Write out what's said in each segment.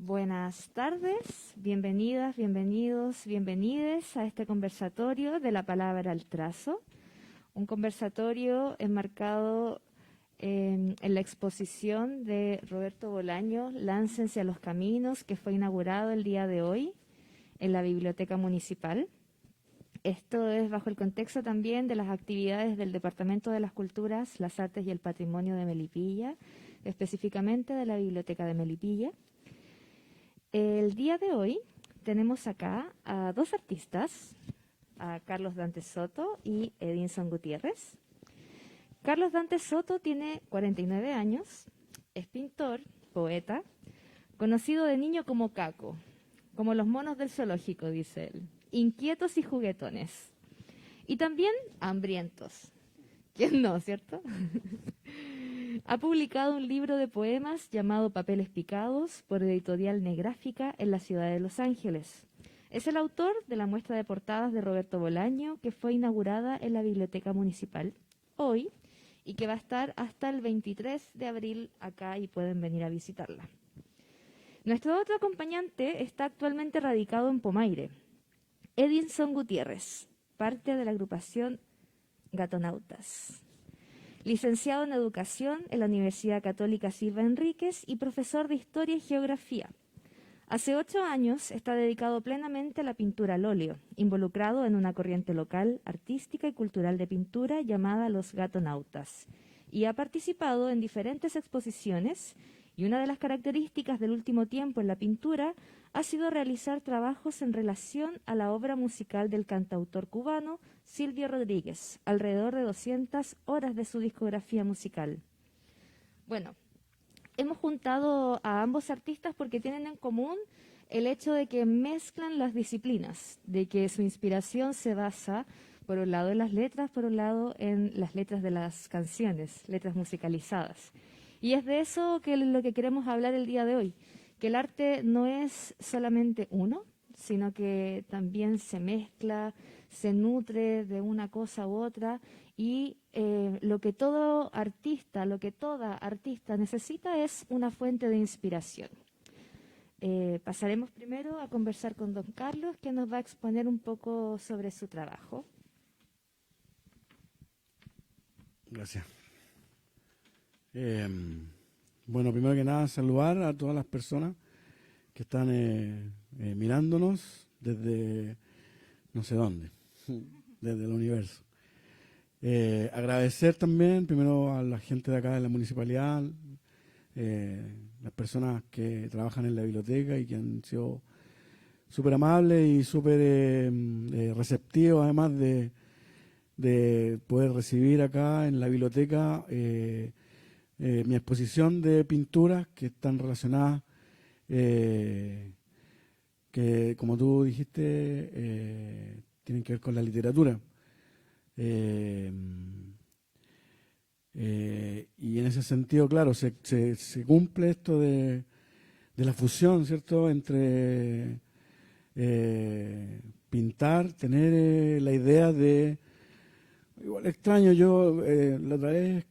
Buenas tardes, bienvenidas, bienvenidos, bienvenides a este conversatorio de la palabra al trazo. Un conversatorio enmarcado en la exposición de Roberto Bolaño, Láncense a los Caminos, que fue inaugurado el día de hoy en la Biblioteca Municipal. Esto es bajo el contexto también de las actividades del Departamento de las Culturas, las Artes y el Patrimonio de Melipilla, específicamente de la Biblioteca de Melipilla. El día de hoy tenemos acá a dos artistas, a Carlos Dante Soto y Edinson Gutiérrez. Carlos Dante Soto tiene 49 años, es pintor, poeta, conocido de niño como Caco, como los monos del zoológico, dice él, inquietos y juguetones, y también hambrientos. ¿Quién no, cierto? Ha publicado un libro de poemas llamado Papeles Picados por Editorial Negráfica en la ciudad de Los Ángeles. Es el autor de la muestra de portadas de Roberto Bolaño, que fue inaugurada en la Biblioteca Municipal hoy y que va a estar hasta el 23 de abril acá y pueden venir a visitarla. Nuestro otro acompañante está actualmente radicado en Pomaire, Edinson Gutiérrez, parte de la agrupación Gatonautas. Licenciado en Educación en la Universidad Católica Silva Enríquez y profesor de Historia y Geografía. Hace 8 años está dedicado plenamente a la pintura al óleo, involucrado en una corriente local, artística y cultural de pintura llamada Los Gatonautas, y ha participado en diferentes exposiciones, y una de las características del último tiempo en la pintura ha sido realizar trabajos en relación a la obra musical del cantautor cubano Silvio Rodríguez, alrededor de 200 horas de su discografía musical. Bueno, hemos juntado a ambos artistas porque tienen en común el hecho de que mezclan las disciplinas, de que su inspiración se basa, por un lado, en las letras, por un lado, en las letras de las canciones, letras musicalizadas. Y es de eso que lo que queremos hablar el día de hoy, que el arte no es solamente uno, sino que también se mezcla, se nutre de una cosa u otra, y lo que todo artista, lo que toda artista necesita es una fuente de inspiración. Pasaremos primero a conversar con don Carlos, que nos va a exponer un poco sobre su trabajo. Gracias. Bueno, primero que nada, saludar a todas las personas que están mirándonos desde no sé dónde, desde el universo. Agradecer también primero a la gente de acá de la municipalidad, las personas que trabajan en la biblioteca y que han sido súper amables y súper receptivos, además de poder recibir acá en la biblioteca mi exposición de pinturas que están relacionadas, que como tú dijiste, tienen que ver con la literatura. Y en ese sentido, claro, se cumple esto de la fusión, ¿cierto?, entre pintar, tener la idea de... Igual extraño, yo la otra vez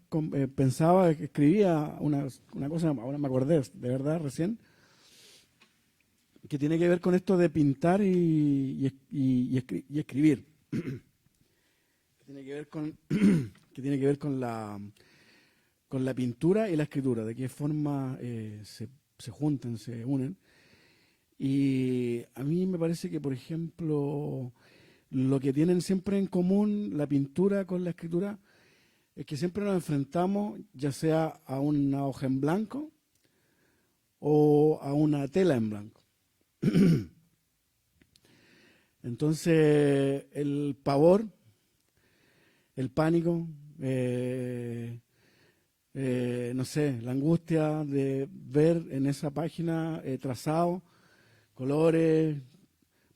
pensaba que escribía una cosa, ahora me acordé, de verdad, recién, que tiene que ver con esto de pintar y escribir. Que tiene que ver con, que tiene que ver con la pintura y la escritura, de qué forma se juntan, se unen. Y a mí me parece que, por ejemplo, lo que tienen siempre en común la pintura con la escritura es que siempre nos enfrentamos ya sea a una hoja en blanco o a una tela en blanco. Entonces, el pavor, el pánico, no sé, la angustia de ver en esa página trazado colores,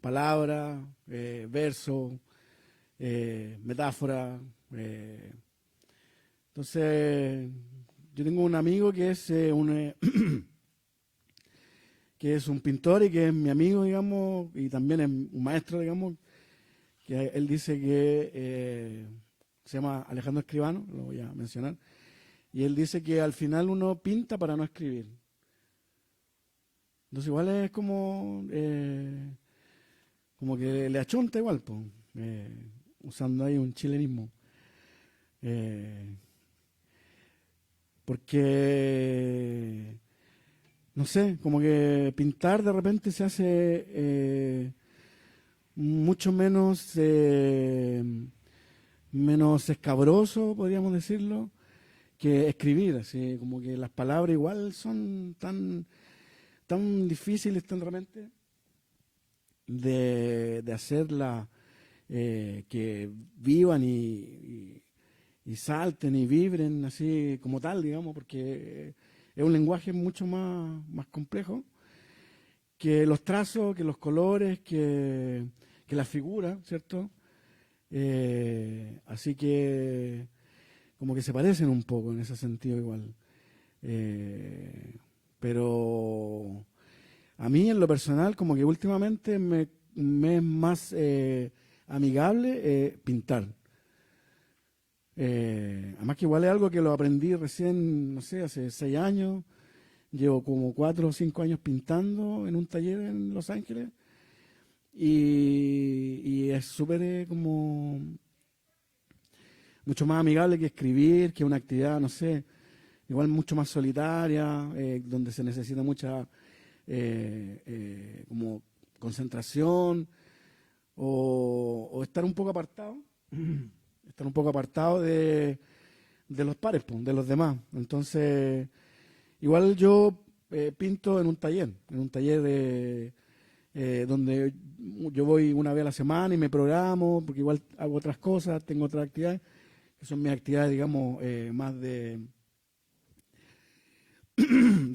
palabras, versos, metáforas. Entonces, yo tengo un amigo que es que es un pintor y que es mi amigo, digamos, y también es un maestro, digamos, que él dice que se llama Alejandro Escribano, lo voy a mencionar, y él dice que al final uno pinta para no escribir. Entonces igual es como que le achunta igual, pues, usando ahí un chilenismo. Eh, porque, no sé, como que pintar de repente se hace mucho menos escabroso, podríamos decirlo, que escribir, así como que las palabras igual son tan difíciles, tan realmente, de hacerlas que vivan y salten y vibren así como tal, digamos, porque es un lenguaje mucho más complejo que los trazos, que los colores, que la figura, ¿cierto? Así que como que se parecen un poco en ese sentido igual. Pero a mí en lo personal como que últimamente me es más amigable pintar. Además que igual es algo que lo aprendí recién, no sé, hace 6 años. Llevo como 4 o 5 años pintando en un taller en Los Ángeles y es súper como mucho más amigable que escribir, que una actividad, no sé, igual mucho más solitaria, donde se necesita mucha como concentración o estar un poco apartado, estar un poco apartado de los pares, pues, de los demás. Entonces, igual yo pinto en un taller donde yo voy una vez a la semana y me programo, porque igual hago otras cosas, tengo otras actividades, que son mis actividades, digamos, más de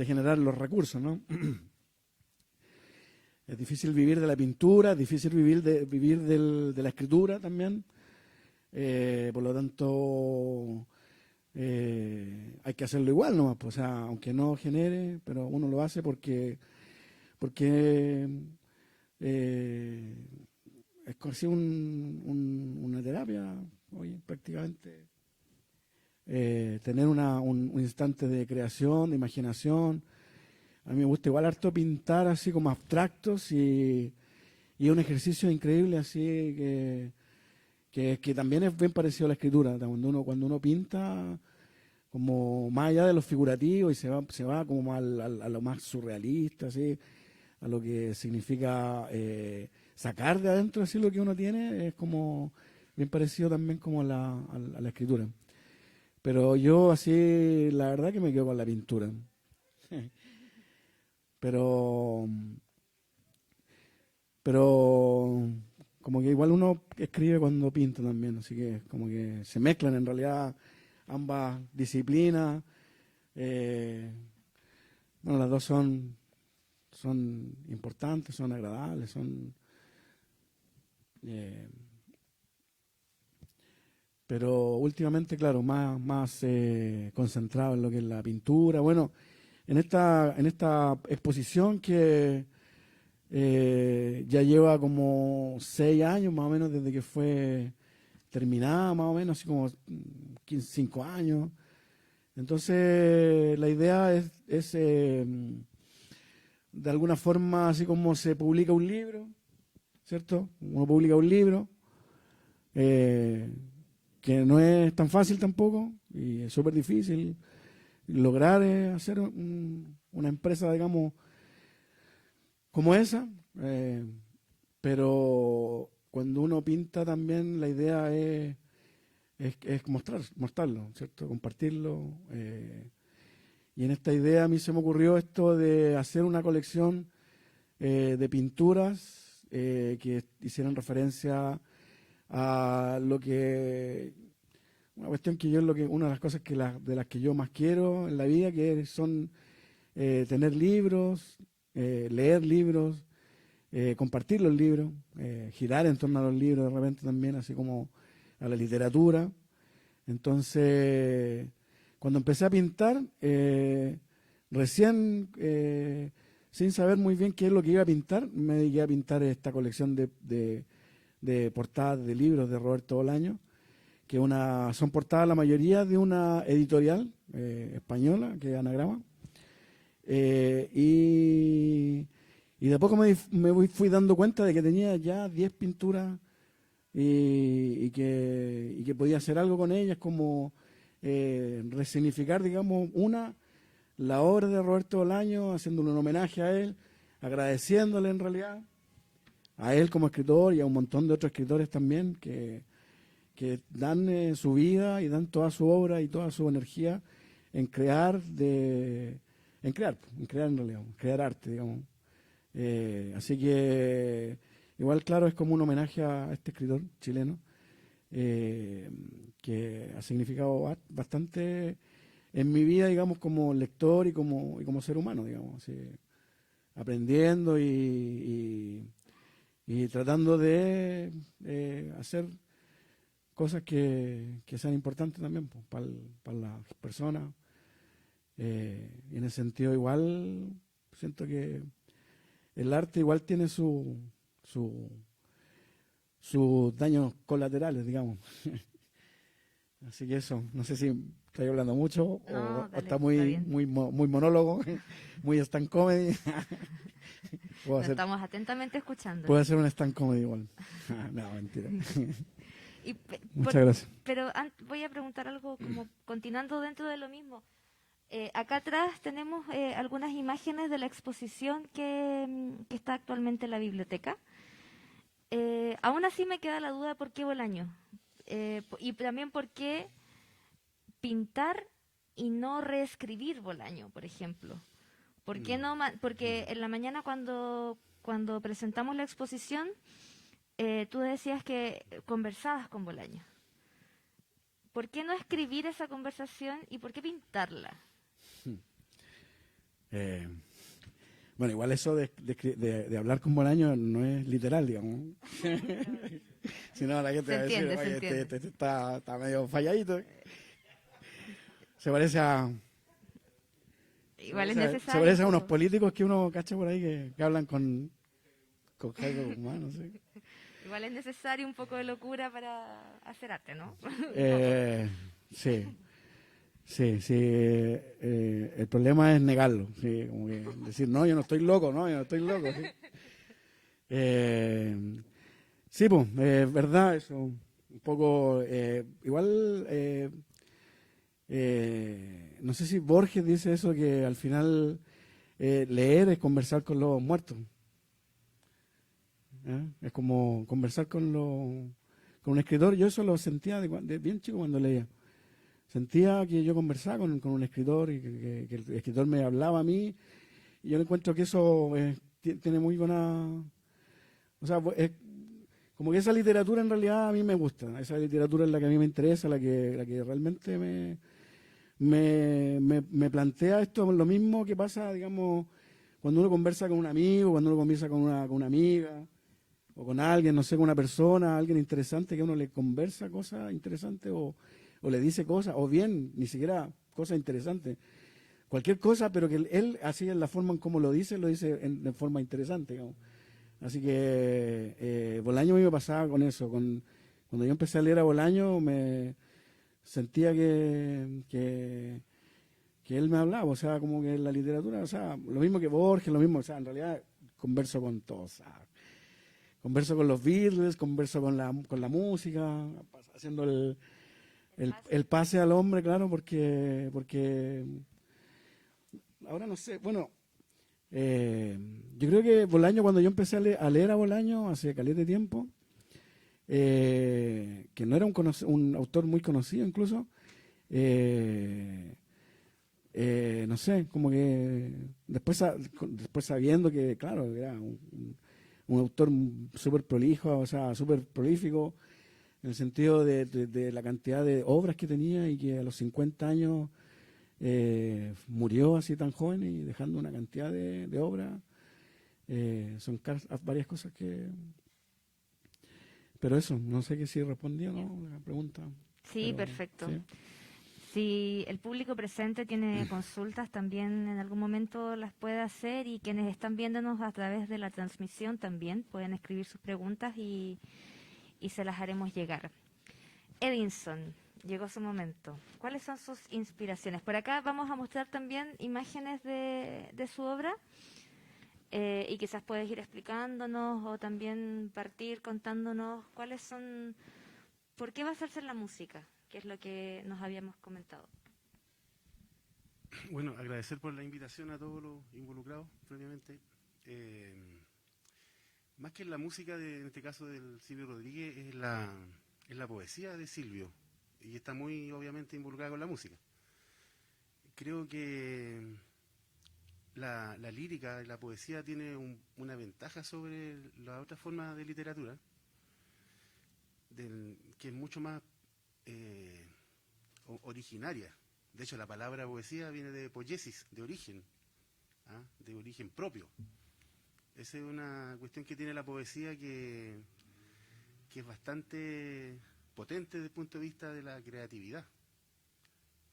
generar los recursos, ¿no? Es difícil vivir de la pintura, es difícil vivir de la escritura también. Por lo tanto, hay que hacerlo igual nomás, pues, o sea, aunque no genere, pero uno lo hace porque eh, es casi una terapia, oye, prácticamente. Tener un instante de creación, de imaginación. A mí me gusta igual harto pintar así como abstractos y es un ejercicio increíble así que también es bien parecido a la escritura. Cuando uno pinta como más allá de lo figurativo y se va como a lo más surrealista, así, a lo que significa sacar de adentro así lo que uno tiene, es como bien parecido también como a la escritura. Pero yo así, la verdad que me quedo con la pintura. Pero, pero como que igual uno escribe cuando pinta también, así que como que se mezclan en realidad ambas disciplinas. Eh, bueno, las dos son importantes, son agradables, eh, pero últimamente, claro, más concentrado en lo que es la pintura. Bueno, en esta exposición que ya lleva como 6 años más o menos desde que fue terminada, más o menos, así como 15, 5 años. Entonces, la idea es de alguna forma, así como se publica un libro, ¿cierto? Uno publica un libro, eh, que no es tan fácil tampoco, y es súper difícil lograr hacer una empresa, digamos, como esa, pero cuando uno pinta también la idea es mostrarlo, ¿cierto? Compartirlo. Y en esta idea a mí se me ocurrió esto de hacer una colección de pinturas que hicieran referencia a lo que una cuestión que yo una de las cosas de las que yo más quiero en la vida, que son tener libros, leer libros, compartir los libros, girar en torno a los libros de repente también, así como a la literatura. Entonces, cuando empecé a pintar, recién, sin saber muy bien qué es lo que iba a pintar, me dediqué a pintar esta colección de portadas de libros de Roberto Bolaño, que son portadas la mayoría de una editorial española, que es Anagrama. Y Y de a poco fui dando cuenta de que tenía ya 10 pinturas y que podía hacer algo con ellas, como resignificar, digamos, la obra de Roberto Bolaño, haciéndole un homenaje a él, agradeciéndole en realidad a él como escritor y a un montón de otros escritores también que dan su vida y dan toda su obra y toda su energía en crear en realidad, crear arte, digamos. Así que igual, claro, es como un homenaje a este escritor chileno que ha significado bastante en mi vida, digamos, como lector y como ser humano, digamos, así, aprendiendo y tratando de hacer cosas que sean importantes también pues, para las personas. Y en ese sentido igual siento que el arte igual tiene sus daños colaterales, digamos. Así que eso, no sé si estoy hablando mucho No, o dale, está está bien. muy monólogo, muy stand comedy. Lo estamos atentamente escuchando. Puedo hacer un stand comedy igual. No, mentira. Y Muchas gracias. pero voy a preguntar algo como continuando dentro de lo mismo. Acá atrás tenemos algunas imágenes de la exposición que está actualmente en la biblioteca. Aún así me queda la duda por qué Bolaño. Y también por qué pintar y no reescribir Bolaño, por ejemplo. ¿Por qué no? Porque en la mañana cuando presentamos la exposición, tú decías que conversabas con Bolaño. ¿Por qué no escribir esa conversación y por qué pintarla? Eh, bueno, igual eso de hablar con Bolaño no es literal, digamos. Si no, la gente va a decir, oye, este está medio falladito. Se parece a... Igual es Se necesario. parece a unos políticos que uno cacha por ahí que hablan con Jairo Guzmán, no sé. Igual es necesario un poco de locura para hacer arte, ¿no? Sí, sí. El problema es negarlo. Sí, como que decir, no, yo no estoy loco, no, yo no estoy loco. Sí, sí pues, verdad eso. Un poco, igual, no sé si Borges dice eso, que al final leer es conversar con los muertos. Es como conversar con un escritor. Yo eso lo sentía de bien chico cuando leía. Sentía que yo conversaba con un escritor y que el escritor me hablaba a mí. Y yo encuentro que eso tiene muy buena... O sea, es como que esa literatura en realidad a mí me gusta. Esa literatura es la que a mí me interesa, la que realmente me plantea esto, lo mismo que pasa, digamos, cuando uno conversa con un amigo, cuando uno conversa con una amiga o con alguien, no sé, con una persona, alguien interesante que uno le conversa cosas interesantes o le dice cosas, o bien, ni siquiera cosas interesantes, cualquier cosa, pero que él, así en la forma en cómo lo dice de forma interesante, digamos. Así que Bolaño a mí me pasaba con eso, cuando yo empecé a leer a Bolaño me sentía que él me hablaba, o sea, como que la literatura, o sea, lo mismo que Borges, lo mismo, o sea, en realidad converso con todos, o sea, converso con los Beatles, converso con la música, haciendo el pase al hombre, claro, porque ahora no sé, bueno, yo creo que Bolaño, cuando yo empecé a leer a Bolaño hace caleta de tiempo, que no era un autor muy conocido incluso, no sé, como que después sabiendo que, claro, era un autor súper prolijo, o sea, súper prolífico, en el sentido de la cantidad de obras que tenía y que a los 50 años murió así tan joven y dejando una cantidad de obras. Son varias cosas que... Pero eso, no sé si respondí o no la pregunta. Sí, Pero, perfecto. sí. Si el público presente tiene consultas, también en algún momento las puede hacer y quienes están viéndonos a través de la transmisión también pueden escribir sus preguntas y se las haremos llegar. Edinson, llegó su momento. ¿Cuáles son sus inspiraciones? Por acá vamos a mostrar también imágenes de su obra. y quizás puedes ir explicándonos o también partir contándonos cuáles son, por qué basarse en la música, que es lo que nos habíamos comentado. Bueno, agradecer por la invitación a todos los involucrados previamente. Más que en la música, en este caso del Silvio Rodríguez, es la poesía de Silvio, y está muy obviamente involucrada con la música. Creo que la lírica y la poesía tiene una ventaja sobre las otras formas de literatura, que es mucho más originaria. De hecho, la palabra poesía viene de poiesis, de origen, ¿ah? De origen propio. Esa es una cuestión que tiene la poesía que es bastante potente desde el punto de vista de la creatividad.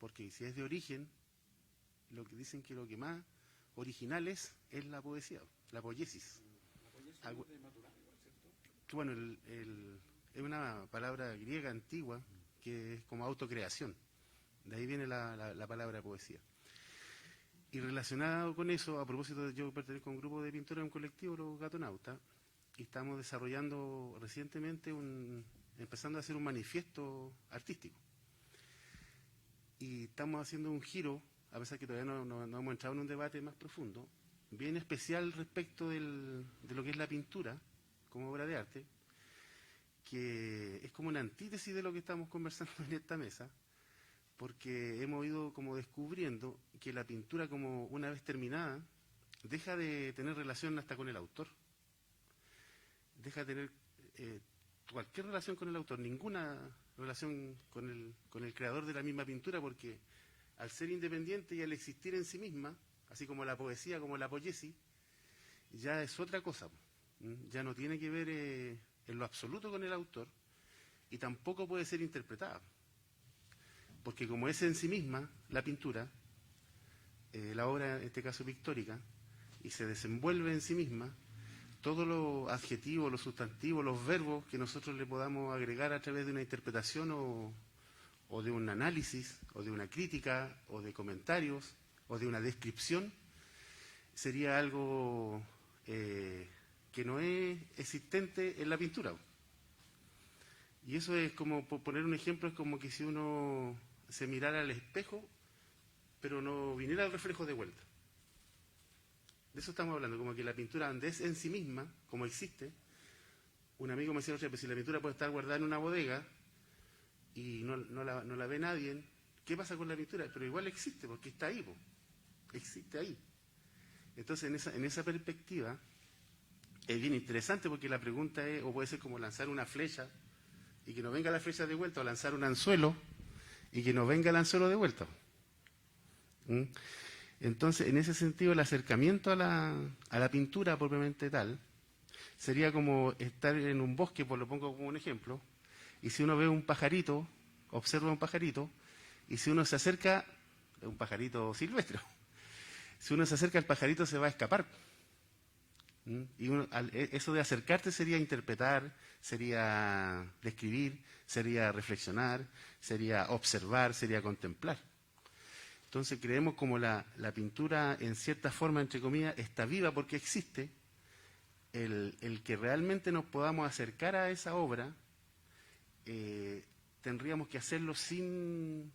Porque si es de origen, lo que dicen que lo que más original es la poesía, la poiesis. Bueno, es una palabra griega antigua que es como autocreación. De ahí viene la palabra poesía. Y relacionado con eso, a propósito, yo pertenezco a un grupo de pintores, un colectivo, los Gatonautas, y estamos desarrollando recientemente, empezando a hacer un manifiesto artístico. Y estamos haciendo un giro, a pesar que todavía no hemos entrado en un debate más profundo, bien especial respecto de lo que es la pintura como obra de arte, que es como una antítesis de lo que estamos conversando en esta mesa, porque hemos ido como descubriendo que la pintura, como una vez terminada, deja de tener relación hasta con el autor. Deja de tener cualquier relación con el autor, ninguna relación con el creador de la misma pintura, porque al ser independiente y al existir en sí misma, así como la poesía, como la poiesis, ya es otra cosa. Ya no tiene que ver en lo absoluto con el autor, y tampoco puede ser interpretada. Porque como es en sí misma la pintura, la obra, en este caso pictórica, y se desenvuelve en sí misma, todos los adjetivos, los sustantivos, los verbos que nosotros le podamos agregar a través de una interpretación o de un análisis, o de una crítica, o de comentarios, o de una descripción, sería algo que no es existente en la pintura. Y eso es como, por poner un ejemplo, es como que si uno se mirara al espejo, pero no viniera el reflejo de vuelta. De eso estamos hablando, como que la pintura, donde es en sí misma, como existe. Un amigo me decía otra vez, si la pintura puede estar guardada en una bodega y no la ve nadie, ¿qué pasa con la pintura? Pero igual existe, porque está ahí, existe ahí. Entonces, en esa perspectiva, es bien interesante, porque la pregunta es, o puede ser como lanzar una flecha y que no venga la flecha de vuelta, o lanzar un anzuelo y que no venga el anzuelo de vuelta. Entonces, en ese sentido, el acercamiento a la pintura propiamente tal sería como estar en un bosque, por lo pongo como un ejemplo, y si uno ve un pajarito, observa un pajarito, y si uno se acerca, un pajarito silvestre, si uno se acerca al pajarito se va a escapar. Y eso de acercarte sería interpretar, sería describir, sería reflexionar, sería observar, sería contemplar. Entonces creemos como la pintura, en cierta forma, entre comillas, está viva porque existe. El que realmente nos podamos acercar a esa obra, tendríamos que hacerlo sin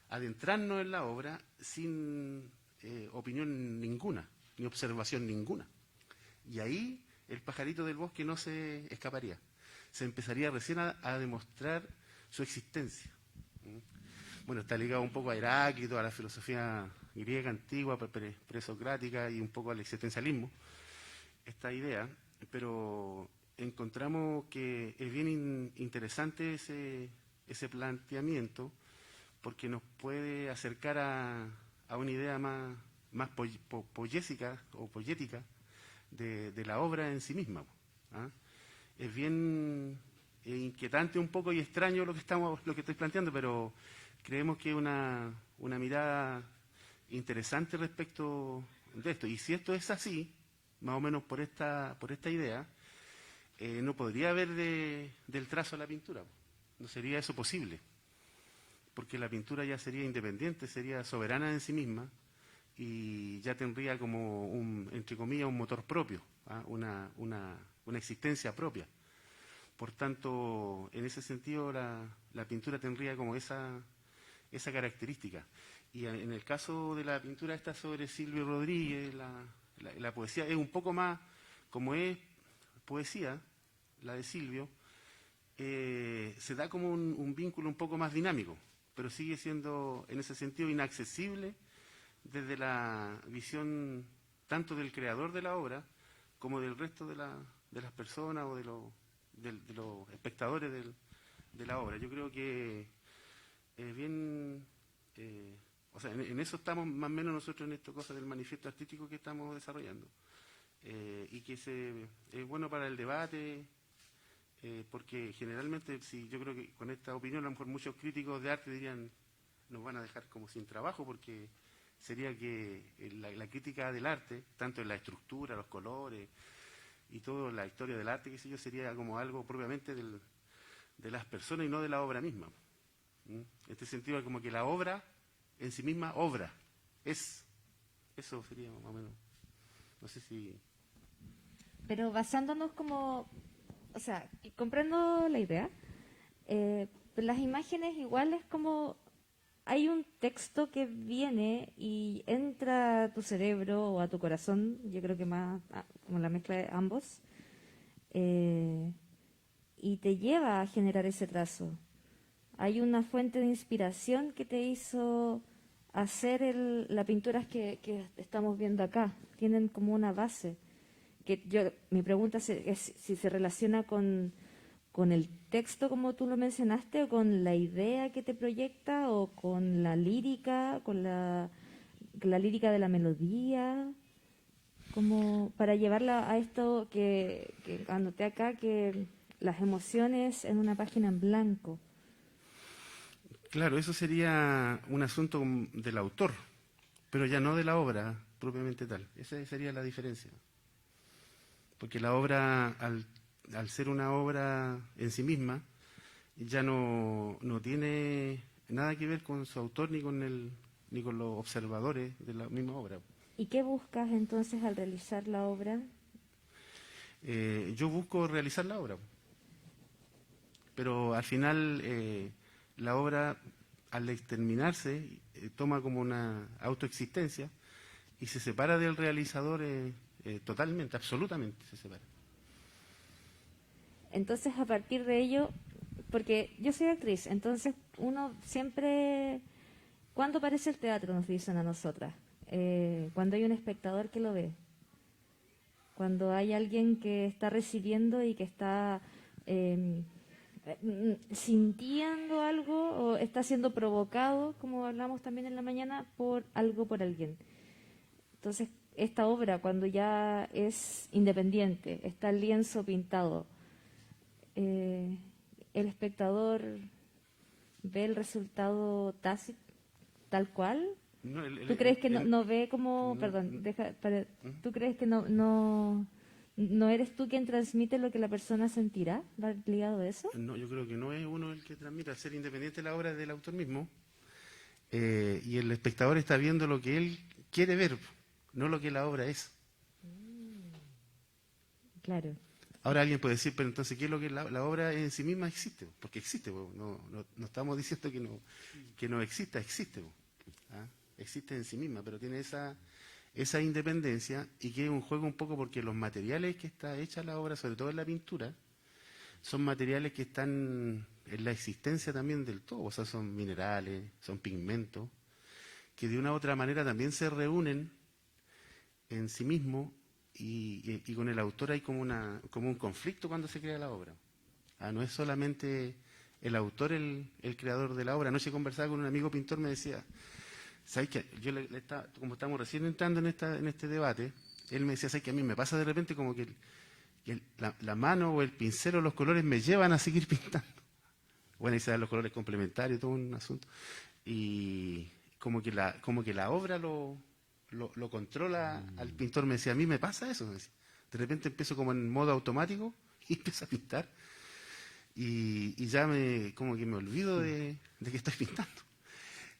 adentrarnos en la obra, sin opinión ninguna, ni observación ninguna. Y ahí el pajarito del bosque no se escaparía. Se empezaría recién a demostrar su existencia. Bueno, está ligado un poco a Heráclito, a la filosofía griega antigua, presocrática, y un poco al existencialismo, esta idea, pero encontramos que es bien interesante ese planteamiento, porque nos puede acercar a una idea más poética o poética de la obra en sí misma. ¿Ah? Es bien inquietante un poco y extraño lo que estoy planteando, pero creemos que es una mirada interesante respecto de esto. Y si esto es así, más o menos por esta idea, no podría haber del trazo a la pintura. No sería eso posible, porque la pintura ya sería independiente, sería soberana en sí misma, y ya tendría como, entre comillas, un motor propio, una existencia propia. Por tanto, en ese sentido, la pintura tendría como esa característica. Y en el caso de la pintura esta sobre Silvio Rodríguez, la poesía es un poco más, como es poesía, la de Silvio, se da como un vínculo un poco más dinámico, pero sigue siendo en ese sentido inaccesible desde la visión tanto del creador de la obra como del resto de las personas o de los espectadores de la obra. Yo creo que es bien, o sea, en eso estamos más o menos nosotros en esta cosa del manifiesto artístico que estamos desarrollando, y que es bueno para el debate, porque generalmente, yo creo que con esta opinión a lo mejor muchos críticos de arte dirían, nos van a dejar como sin trabajo, porque sería que la crítica del arte, tanto en la estructura, los colores y toda la historia del arte, qué sé yo, sería como algo propiamente de las personas y no de la obra misma. En este sentido, como que la obra en sí misma obra. Eso sería más o menos. No sé si... Pero basándonos como, o sea, comprendo la idea, las imágenes igual es como, hay un texto que viene y entra a tu cerebro o a tu corazón, yo creo que más como la mezcla de ambos, y te lleva a generar ese trazo. Hay una fuente de inspiración que te hizo hacer las pinturas que estamos viendo acá. Tienen como una base. Mi pregunta es si se relaciona con el texto, como tú lo mencionaste, o con la idea que te proyecta, o con la lírica, con la lírica de la melodía, como para llevarla a esto que anoté acá, que las emociones en una página en blanco. Claro, eso sería un asunto del autor, pero ya no de la obra propiamente tal. Esa sería la diferencia. Porque la obra, al ser una obra en sí misma, ya no tiene nada que ver con su autor ni con los observadores de la misma obra. ¿Y qué buscas entonces al realizar la obra? Yo busco realizar la obra, pero al final la obra, al exterminarse, toma como una autoexistencia y se separa del realizador totalmente, absolutamente se separa. Entonces, a partir de ello, porque yo soy actriz, entonces uno siempre, ¿cuándo aparece el teatro? Nos dicen a nosotras. Cuando hay un espectador que lo ve. Cuando hay alguien que está recibiendo y que está sintiendo algo o está siendo provocado, como hablamos también en la mañana, por algo, por alguien. Entonces, esta obra, cuando ya es independiente, está el lienzo pintado, el espectador ve el resultado tácito, tal cual. No, ¿Tú crees que no ve como, perdón, ¿tú crees que no eres tú quien transmite lo que la persona sentirá? ¿Va ligado a eso? No, yo creo que no es uno el que transmite. Al ser independiente la obra es del autor mismo, y el espectador está viendo lo que él quiere ver, no lo que la obra es. Claro. Ahora alguien puede decir, pero entonces, ¿qué es lo que la obra en sí misma existe? Porque existe, no estamos diciendo que no exista, existe. ¿Ah? Existe en sí misma, pero tiene esa independencia, y que es un juego un poco porque los materiales que está hecha la obra, sobre todo en la pintura, son materiales que están en la existencia también del todo, o sea, son minerales, son pigmentos, que de una u otra manera también se reúnen en sí mismos, y con el autor hay como un conflicto cuando se crea la obra. No es solamente el autor el creador de la obra. Anoche conversaba con un amigo pintor, me decía, ¿sabes qué? Yo como estamos recién entrando en este debate, él me decía, ¿sabes qué? A mí me pasa de repente como que la mano o el pincel o los colores me llevan a seguir pintando. Bueno, y se dan los colores complementarios, todo un asunto. Y como que la obra lo controla al pintor. Me decía, a mí me pasa eso. Me decía. De repente empiezo como en modo automático y empiezo a pintar. Y ya como que me olvido de que estoy pintando.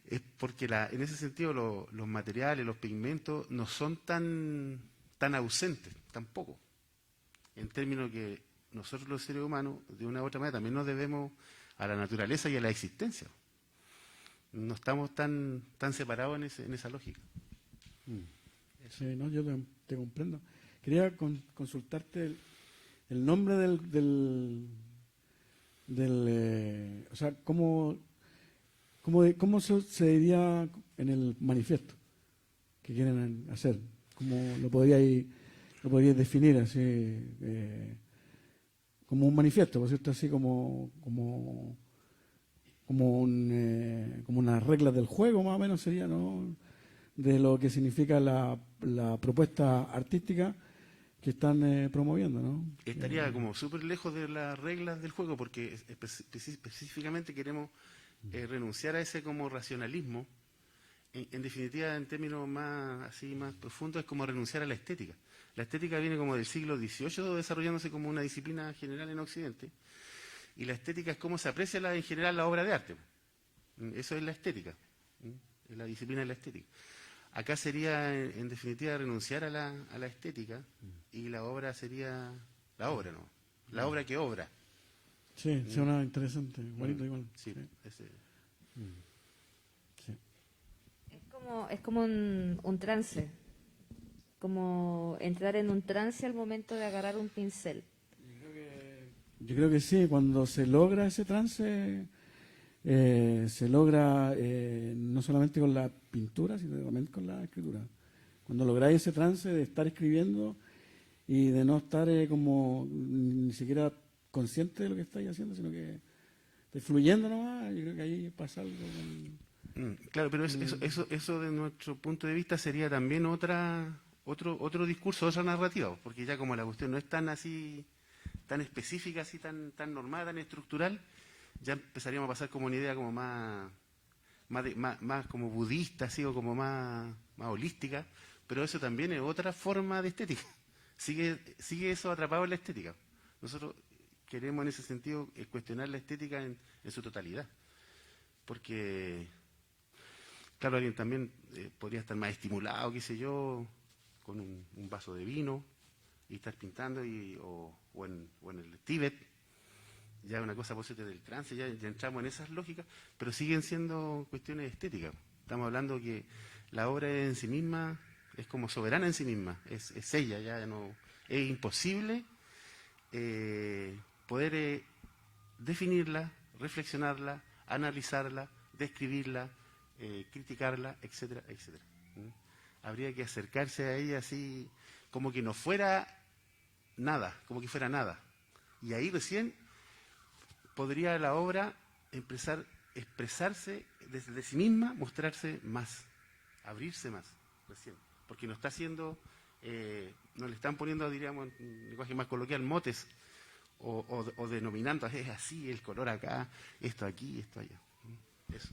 es porque en ese sentido los materiales, los pigmentos no son tan ausentes, tampoco. En términos que nosotros los seres humanos, de una u otra manera, también nos debemos a la naturaleza y a la existencia. No estamos tan separados en esa lógica. Sí, no, yo te comprendo. Quería consultarte el nombre o sea, cómo se diría en el manifiesto que quieren hacer. ¿Cómo lo podríais definir así? Como un manifiesto, por cierto, así como unas reglas del juego, más o menos sería, ¿no? De lo que significa la propuesta artística que están promoviendo, ¿no? Estaría como súper lejos de las reglas del juego, porque específicamente queremos renunciar a ese como racionalismo. En definitiva, en términos más profundos, es como renunciar a la estética. La estética viene como del siglo XVIII, desarrollándose como una disciplina general en Occidente, y la estética es cómo se aprecia en general la obra de arte. Eso es la estética, es la disciplina de la estética. Acá sería, en definitiva, renunciar a la estética, y la obra sería la obra, ¿no? La obra que obra. Sí, suena interesante, bonito igual. Sí, Sí. ese. Sí. Es como un trance, como entrar en un trance al momento de agarrar un pincel. Yo creo que sí, cuando se logra ese trance, se logra no solamente con la pintura, sino también con la escritura. Cuando lográis ese trance de estar escribiendo y de no estar como ni siquiera consciente de lo que estáis haciendo, sino que estáis fluyendo nomás, yo creo que ahí pasa algo. Claro, pero eso de nuestro punto de vista sería también otro discurso, otra narrativa, porque ya como la cuestión no es tan así, tan específica, así tan normada, tan estructural, ya empezaríamos a pasar como una idea como más como budista, así, o como más holística, pero eso también es otra forma de estética. Sigue eso atrapado en la estética. Nosotros queremos en ese sentido cuestionar la estética en su totalidad, porque claro, alguien también podría estar más estimulado, qué sé yo, con un vaso de vino y estar pintando, o en el Tíbet, ya una cosa posible del trance, ya entramos en esas lógicas, pero siguen siendo cuestiones estéticas. Estamos hablando que la obra en sí misma es como soberana en sí misma, es ella, ya no es imposible poder definirla, reflexionarla, analizarla, describirla, criticarla, etcétera, etcétera. Habría que acercarse a ella así, como que no fuera nada, como que fuera nada. Y ahí recién podría la obra expresarse desde sí misma, mostrarse más, abrirse más, recién. Porque no está haciendo, no le están poniendo, diríamos, en lenguaje más coloquial, motes, o denominando, es así, el color acá, esto aquí, esto allá. Eso.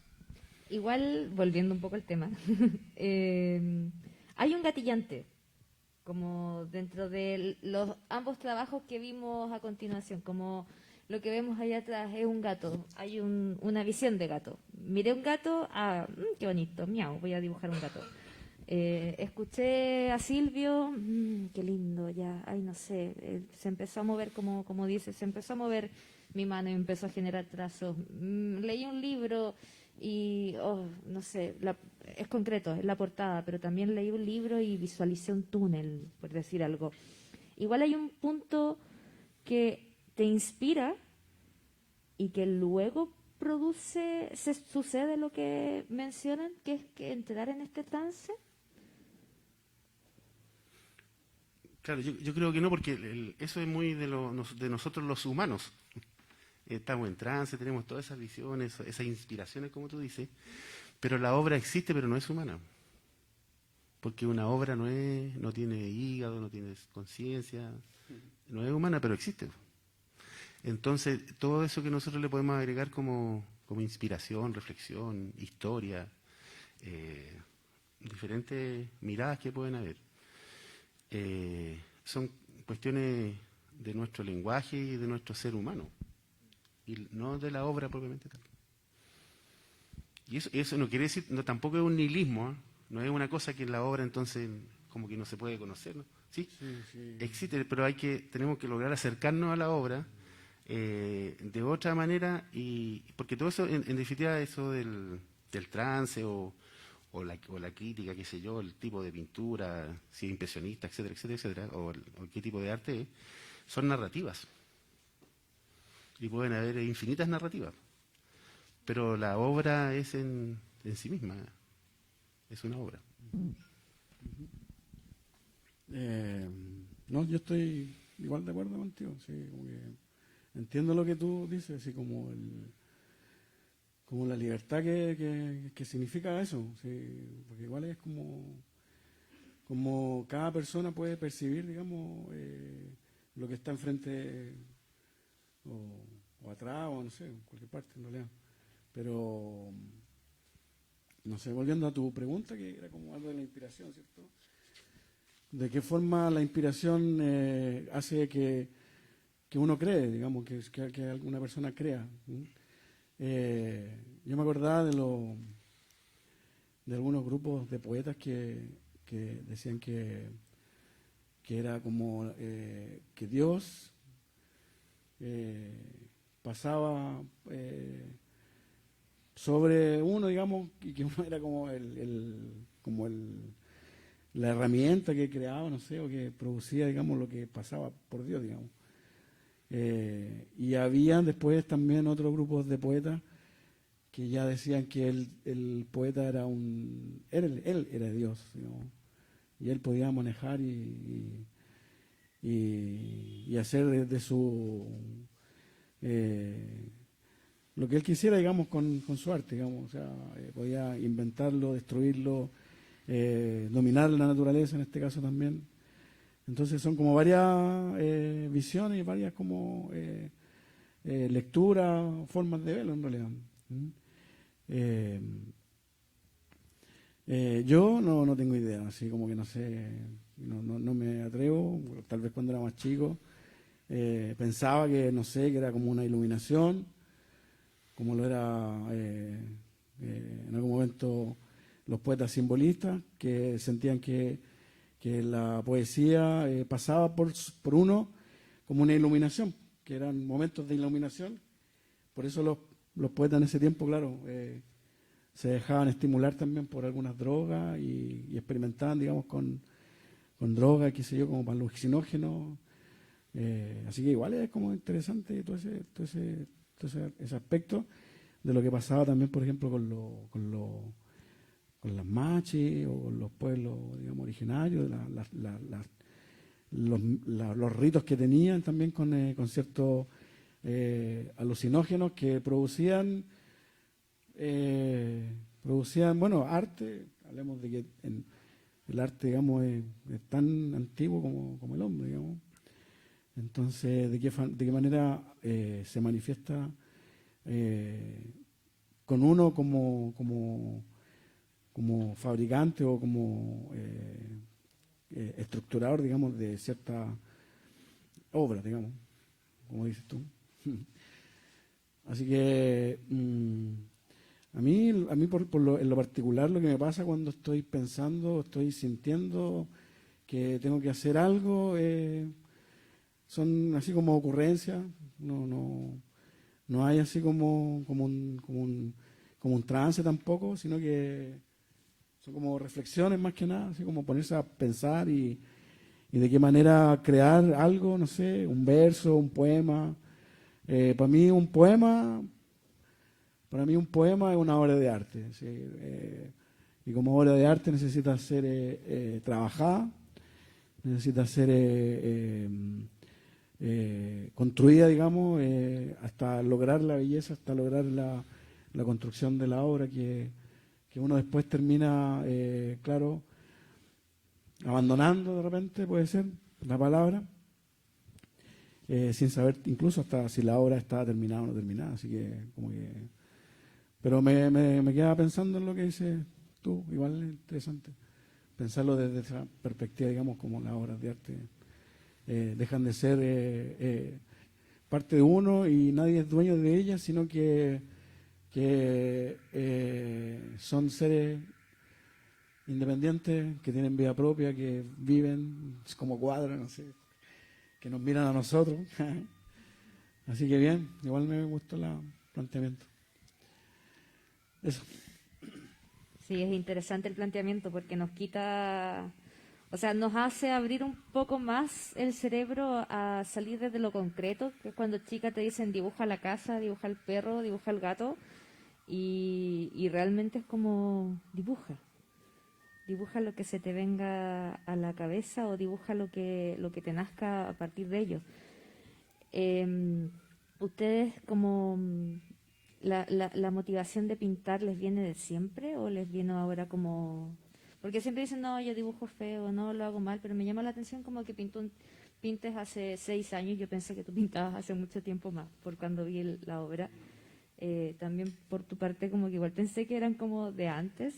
Igual, volviendo un poco al tema, hay un gatillante, como dentro de los ambos trabajos que vimos a continuación, como lo que vemos allá atrás es un gato, hay una visión de gato. Miré un gato, qué bonito, miau, voy a dibujar un gato. Escuché a Silvio, qué lindo, ya, ay no sé, se empezó a mover como dice, se empezó a mover mi mano y empezó a generar trazos. Leí un libro y, no sé, es concreto, es la portada, pero también leí un libro y visualicé un túnel, por decir algo. Igual hay un punto que te inspira y que luego sucede lo que mencionan, que es que entrar en este trance. Claro, yo creo que no, porque eso es muy de nosotros los humanos. Estamos en trance, tenemos todas esas visiones, esas inspiraciones, como tú dices, pero la obra existe, pero no es humana. Porque una obra no tiene hígado, no tiene conciencia, no es humana, pero existe. Entonces, todo eso que nosotros le podemos agregar como inspiración, reflexión, historia, diferentes miradas que pueden haber, son cuestiones de nuestro lenguaje y de nuestro ser humano, y no de la obra propiamente tal. Y eso no quiere decir, no, tampoco es un nihilismo, ¿eh? No es una cosa que en la obra entonces como que no se puede conocer, ¿no? ¿Sí? Sí. Existe, pero tenemos que lograr acercarnos a la obra de otra manera, y porque todo eso, en definitiva, eso del trance o la crítica, qué sé yo, el tipo de pintura, si es impresionista, etcétera, etcétera, etcétera, o qué tipo de arte es, son narrativas. Y pueden haber infinitas narrativas. Pero la obra es en sí misma, es una obra. No, yo estoy igual de acuerdo contigo, sí, como que entiendo lo que tú dices, así como la libertad que significa eso, sí, porque igual es como cada persona puede percibir, digamos, lo que está enfrente o atrás o no sé, en cualquier parte en realidad. Pero, no sé, volviendo a tu pregunta, que era como algo de la inspiración, ¿cierto? ¿De qué forma la inspiración hace que uno cree, digamos, que alguna persona crea? Yo me acordaba de algunos grupos de poetas que decían que era como que Dios pasaba sobre uno, digamos, y que uno era como la herramienta que creaba, no sé, o que producía, digamos, lo que pasaba por Dios, digamos. Y había después también otros grupos de poetas que ya decían que el poeta era él era Dios, digamos, y él podía manejar y hacer de su lo que él quisiera, digamos, con su arte, digamos, o sea, podía inventarlo, destruirlo, dominar la naturaleza en este caso también. Entonces son como varias visiones y varias como lecturas, formas de verlo en realidad. ¿Mm? Eh, yo no tengo idea, así como que no sé, no me atrevo, tal vez cuando era más chico pensaba que, no sé, que era como una iluminación, como lo era en algún momento los poetas simbolistas, que sentían que la poesía pasaba por uno como una iluminación, que eran momentos de iluminación. Por eso los poetas en ese tiempo, claro, se dejaban estimular también por algunas drogas y experimentaban, digamos, con drogas, qué sé yo, como para alucinógenos. Así que igual es como interesante ese aspecto de lo que pasaba también, por ejemplo, con las machis o con los pueblos, digamos, originarios, los ritos que tenían también con ciertos alucinógenos que producían, bueno, arte. Hablemos de que el arte, digamos, es tan antiguo como el hombre, digamos. Entonces, ¿de qué manera se manifiesta con uno como fabricante o como estructurador, digamos, de cierta obra, digamos, como dices tú? Así que a mí en lo particular, lo que me pasa cuando estoy pensando, estoy sintiendo que tengo que hacer algo, son así como ocurrencias, no hay así como un trance tampoco, sino que son como reflexiones más que nada, así como ponerse a pensar y de qué manera crear algo, no sé, un verso, un poema. Para mí un poema es una obra de arte, ¿sí? Y como obra de arte necesita ser trabajada, necesita ser construida, digamos, hasta lograr la belleza, hasta lograr la construcción de la obra que uno después termina, claro, abandonando de repente, puede ser la palabra, sin saber incluso hasta si la obra está terminada o no terminada. Así que, como que. Pero me quedaba pensando en lo que dices tú, igual es interesante pensarlo desde esa perspectiva, digamos, como las obras de arte dejan de ser parte de uno y nadie es dueño de ellas, sino que que son seres independientes, que tienen vida propia, que viven como cuadros, no sé, que nos miran a nosotros. Así que bien, igual me gustó el planteamiento. Eso. Sí, es interesante el planteamiento porque nos quita, o sea, nos hace abrir un poco más el cerebro a salir desde lo concreto, que es cuando chicas te dicen dibuja la casa, dibuja el perro, dibuja el gato, y realmente es como dibuja lo que se te venga a la cabeza o dibuja lo que te nazca a partir de ello. ¿Ustedes como la motivación de pintar les viene de siempre o les viene ahora como...? Porque siempre dicen, no, yo dibujo feo, no, lo hago mal, pero me llama la atención como que pintes hace 6 años, yo pensé que tú pintabas hace mucho tiempo más, por cuando vi la obra. También por tu parte como que igual pensé que eran como de antes,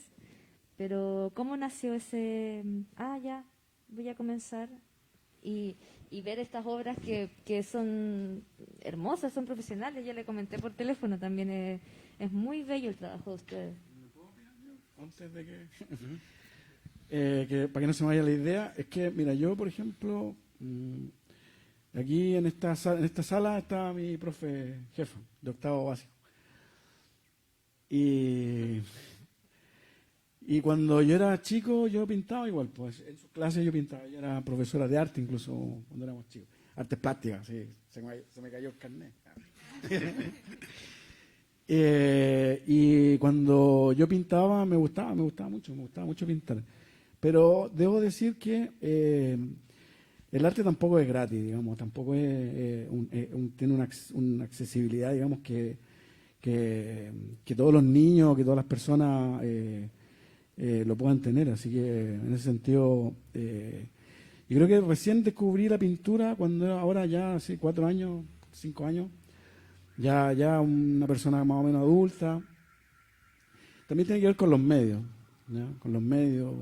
pero ¿cómo nació ese, ya, voy a comenzar? Y ver estas obras que son hermosas, son profesionales. Yo le comenté por teléfono también, es muy bello el trabajo de ustedes. Antes de que para que no se me vaya la idea, es que, mira, yo, por ejemplo, aquí en esta sala está mi profe jefa de octavo básico. Y cuando yo era chico, yo pintaba igual, pues en sus clases yo pintaba. Yo era profesora de arte incluso cuando éramos chicos. Artes plásticas, sí, se me cayó el carnet. Y cuando yo pintaba me gustaba mucho pintar. Pero debo decir que el arte tampoco es gratis, digamos, tampoco tiene una accesibilidad, digamos, que todos los niños, que todas las personas lo puedan tener. Así que en ese sentido, yo creo que recién descubrí la pintura cuando ahora ya hace 4 años, 5 años, ya una persona más o menos adulta. También tiene que ver con los medios, ¿ya? Con los medios.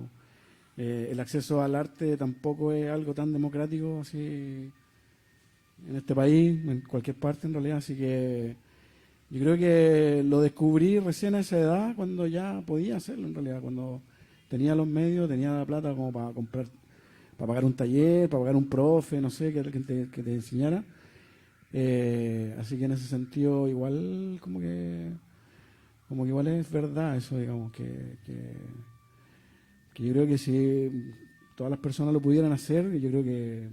El acceso al arte tampoco es algo tan democrático así en este país, en cualquier parte en realidad. Así que yo creo que lo descubrí recién a esa edad, cuando ya podía hacerlo en realidad, cuando tenía los medios, tenía la plata como para comprar, para pagar un taller, para pagar un profe, no sé, que te enseñara. Así que en ese sentido igual como que igual es verdad eso, digamos, que yo creo que si todas las personas lo pudieran hacer, yo creo que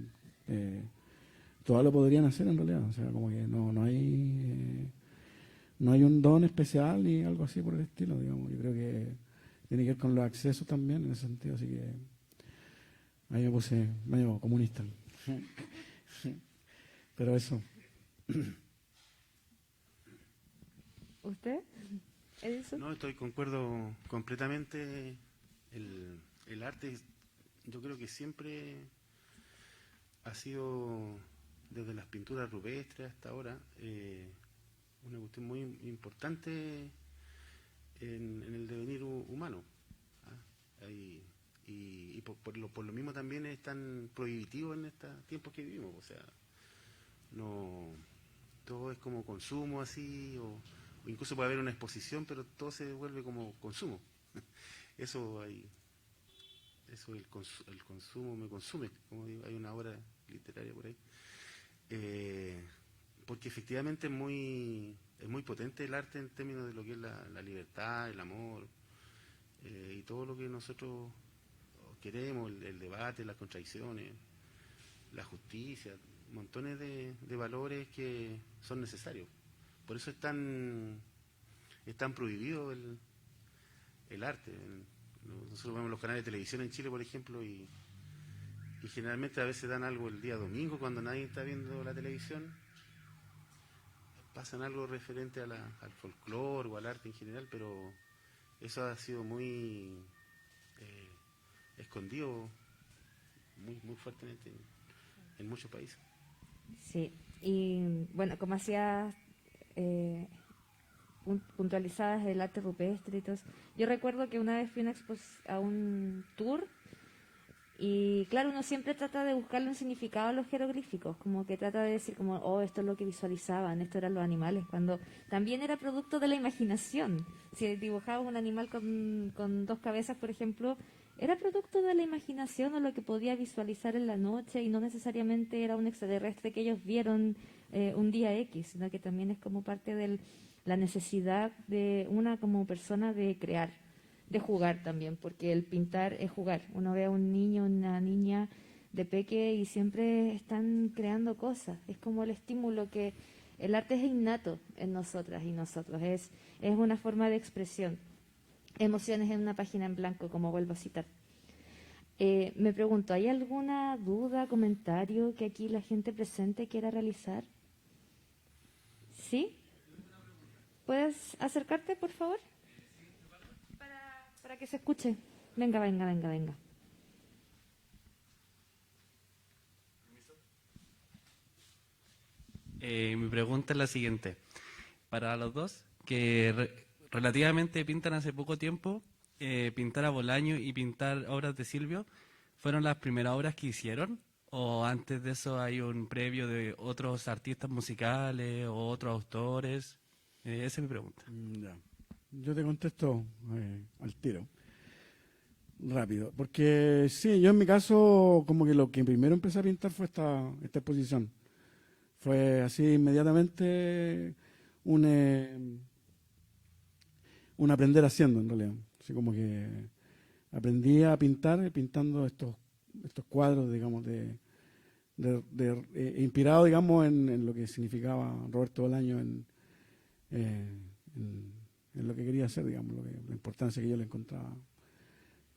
todas lo podrían hacer en realidad. O sea, como que no hay un don especial ni algo así por el estilo, digamos. Yo creo que tiene que ver con los accesos también en ese sentido, así que ahí me puse medio comunista. Pero eso. ¿Usted, Edison? No, concuerdo completamente. El arte, yo creo que siempre ha sido, desde las pinturas rupestres hasta ahora, una cuestión muy importante en el devenir humano. ¿Ah? Y por lo mismo también es tan prohibitivo en estos tiempos que vivimos. O sea, no todo es como consumo así, o incluso puede haber una exposición, pero todo se vuelve como consumo. Eso el consumo me consume, como digo, hay una obra literaria por ahí. Porque efectivamente es muy potente el arte en términos de lo que es la libertad, el amor, y todo lo que nosotros queremos, el debate, las contradicciones, la justicia, montones de valores que son necesarios. Por eso es tan prohibido el arte. Nosotros vemos los canales de televisión en Chile, por ejemplo, y generalmente a veces dan algo el día domingo cuando nadie está viendo la televisión. Pasan algo referente al folclore o al arte en general, pero eso ha sido muy escondido muy fuertemente en muchos países. Sí, y bueno, como hacía puntualizadas el arte rupestre y todo eso. Yo recuerdo que una vez fui a un tour Y claro, uno siempre trata de buscarle un significado a los jeroglíficos, como que trata de decir como, oh, esto es lo que visualizaban, esto eran los animales, cuando también era producto de la imaginación. Si dibujabas un animal con dos cabezas, por ejemplo, era producto de la imaginación o lo que podía visualizar en la noche y no necesariamente era un extraterrestre que ellos vieron un día X, sino que también es como parte de la necesidad de una como persona de crear, de jugar también, porque el pintar es jugar. Uno ve a un niño, una niña de peque y siempre están creando cosas. Es como el estímulo que el arte es innato en nosotras y nosotros. Es una forma de expresión. Emociones en una página en blanco, como vuelvo a citar. Me pregunto, ¿hay alguna duda, comentario que aquí la gente presente quiera realizar? ¿Sí? ¿Puedes acercarte, por favor? Para que se escuche. Venga, venga, venga, venga. Mi pregunta es la siguiente. Para los dos, que relativamente pintan hace poco tiempo, pintar a Bolaño y pintar obras de Silvio, ¿fueron las primeras obras que hicieron? ¿O antes de eso hay un previo de otros artistas musicales o otros autores? Esa es mi pregunta. Ya. Yo te contesto al tiro, rápido. Porque sí, yo en mi caso, como que lo que primero empecé a pintar fue esta exposición. Fue así inmediatamente un aprender haciendo, en realidad. Así como que aprendí a pintar pintando estos cuadros, digamos, inspirado, digamos, en lo que significaba Roberto Bolaño en lo que quería hacer, digamos, la importancia que yo le encontraba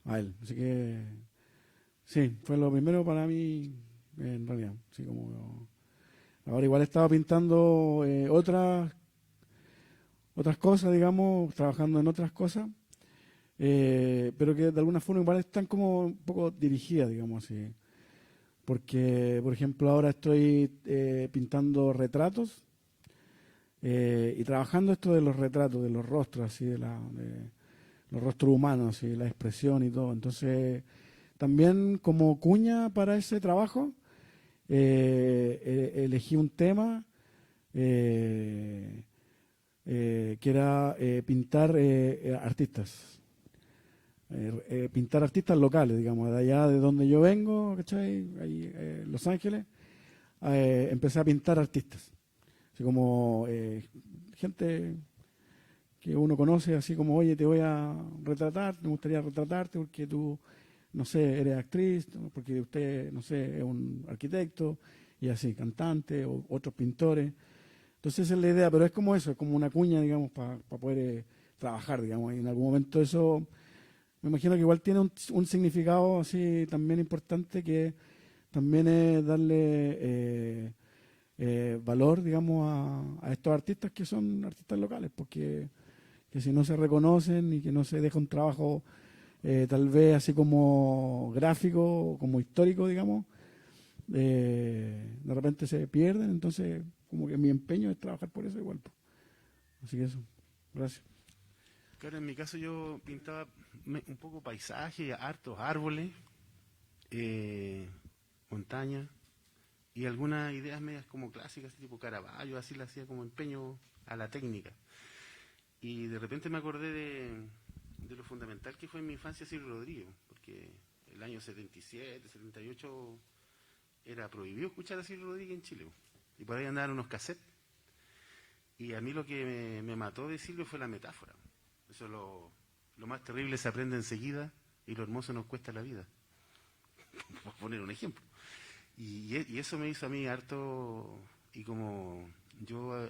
a él. Así que sí, fue lo primero para mí, en realidad. Así como ahora igual estaba pintando otras cosas, digamos, trabajando en otras cosas, pero que de alguna forma igual están como un poco dirigidas, digamos así. Porque, por ejemplo, ahora estoy pintando retratos y trabajando esto de los retratos, de los rostros, así, de los rostros humanos, así, la expresión y todo. Entonces, también como cuña para ese trabajo, elegí un tema que era pintar artistas. Pintar artistas locales, digamos, de allá de donde yo vengo, ¿cachai? Ahí, Los Ángeles, empecé a pintar artistas. Así como gente que uno conoce, así como, oye, te voy a retratar, me gustaría retratarte porque tú, no sé, eres actriz, porque usted, no sé, es un arquitecto, y así, cantante, o otros pintores. Entonces esa es la idea, pero es como eso, es como una cuña, digamos, para poder trabajar, digamos, y en algún momento eso, me imagino que igual tiene un significado así también importante, que también es darle valor, digamos, a estos artistas que son artistas locales, porque que si no se reconocen y que no se deja un trabajo tal vez así como gráfico, como histórico, digamos, de repente se pierden. Entonces como que mi empeño es trabajar por eso igual, pues. Así que eso, gracias. Claro, en mi caso yo pintaba un poco paisaje, hartos árboles, montaña y algunas ideas medias como clásicas, tipo Caravaggio, así la hacía como empeño a la técnica. Y de repente me acordé de lo fundamental que fue en mi infancia Silvio Rodríguez, porque el año 77, 78 era prohibido escuchar a Silvio Rodríguez en Chile, y por ahí andaban unos cassettes. Y a mí lo que me mató de Silvio fue la metáfora. Eso es lo más terrible, se aprende enseguida y lo hermoso nos cuesta la vida. Por poner un ejemplo. Y eso me hizo a mí harto, y como yo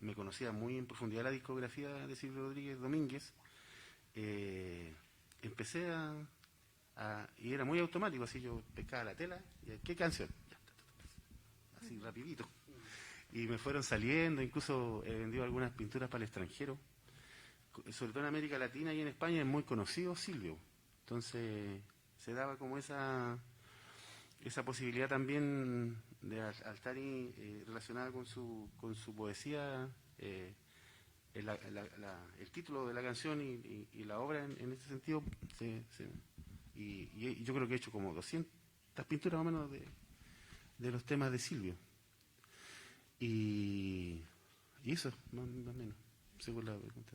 me conocía muy en profundidad la discografía de Silvio Rodríguez Domínguez, empecé y era muy automático, así yo pescaba la tela, y ¿qué canción? Así rapidito. Y me fueron saliendo, incluso he vendido algunas pinturas para el extranjero, sobre todo en América Latina y en España es muy conocido Silvio. Entonces se daba como esa posibilidad también de al estar relacionada con su poesía, el título de la canción y la obra en ese sentido Y yo creo que he hecho como 200 pinturas más o menos de los temas de Silvio. Y eso, más o menos, según la pregunta.